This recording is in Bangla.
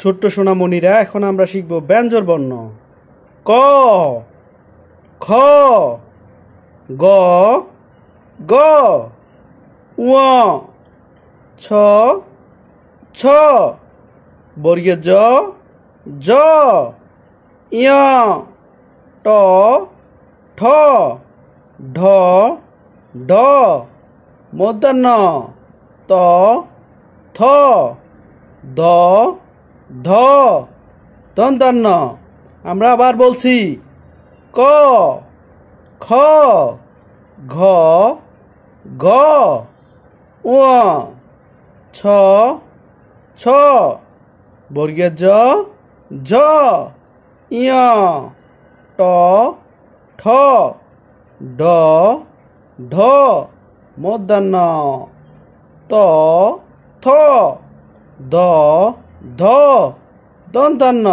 ছোট্ট সোনামণিরা, এখন আমরা শিখব ব্যঞ্জন বর্ণ। ক, খ, গ, গ, ঙ, ছ, ছ, বর্গের জ, জ, ঞ, ট, ঠ, ঢ, ঢ, মূর্ধন্য ত, থ, দ, ধ, দন্তান্ন। আমরা আবার বলছি ক, খ, ঘ, গ, ঙ, ছ, ছ, বর্গের জ, জ, ঞ, ট, ঠ, ড, ঢ, মূর্ধন্য ত, থ, দ, ধ, দন্তান্ন।